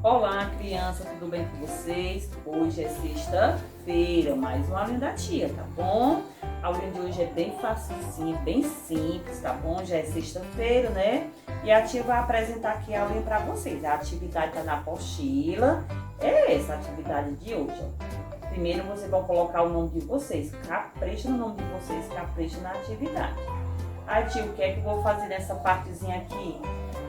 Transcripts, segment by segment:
Olá, criança, tudo bem com vocês? Hoje é sexta-feira, mais uma aulinha da tia, tá bom? A aulinha de hoje é bem facinho, bem simples, tá bom? Já é sexta-feira, né? E a tia vai apresentar aqui a aulinha pra vocês. A atividade tá na apostila, é essa a atividade de hoje, ó. Primeiro vocês vão colocar o nome de vocês, capricha no nome de vocês, capricha na atividade. Aí, tia, o que é que eu vou fazer nessa partezinha aqui?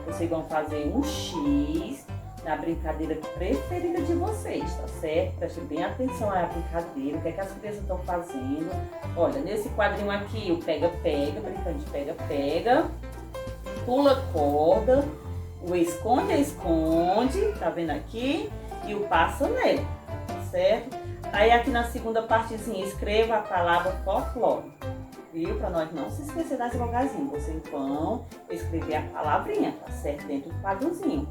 Vocês vão fazer um X na brincadeira preferida de vocês, tá certo? Prestem bem atenção à brincadeira, o que é que as crianças estão fazendo. Olha, nesse quadrinho aqui, o pega-pega, brincando de pega-pega, pula corda, o esconde-esconde, tá vendo aqui? E o passa-nele, tá certo? Aí aqui na segunda partezinha, escreva a palavra folclore. Viu? Para nós não se esquecer das vogalzinhas. Vocês vão escrever a palavrinha, tá certo? Dentro do quadrozinho.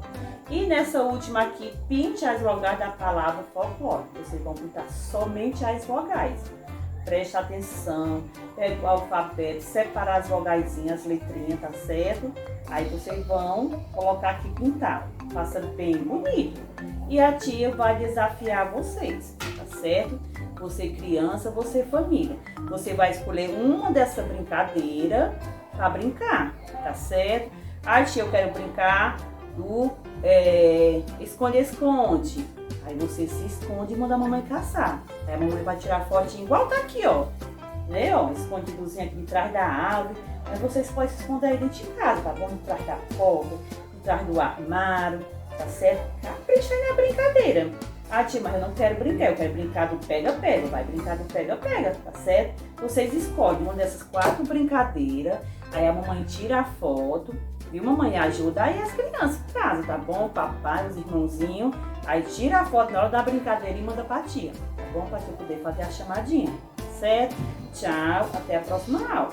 E nessa última aqui, pinte as vogais da palavra folclore. Vocês vão pintar somente as vogais. Preste atenção, pega o alfabeto, separar as vogalzinhas, as letrinhas, tá certo? Aí vocês vão colocar aqui pintar. Faça bem bonito. E a tia vai desafiar vocês, tá certo? Você criança, você família. Você vai escolher uma dessa brincadeira para brincar, tá certo? Ah, tia, eu quero brincar do esconde-esconde. Aí você se esconde e manda a mamãe caçar. Aí a mamãe vai tirar fotinho igual tá aqui, ó. Né, ó, escondidozinho aqui de trás da árvore. Aí vocês podem se esconder aí dentro de casa, tá bom? De trás da porta, de trás do armário, tá certo? Capricha aí na brincadeira. Ah, tia, mas eu não quero brincar, eu quero brincar do pega-pega. Vai brincar do pega-pega, tá certo? Vocês escolhem uma dessas 4 brincadeiras, aí a mamãe tira a foto, viu, mamãe? Ajuda aí as crianças em casa, tá bom? O papai, os irmãozinhos, aí tira a foto na hora da brincadeira e manda pra tia, tá bom? Pra tia poder fazer a chamadinha, certo? Tchau, até a próxima aula.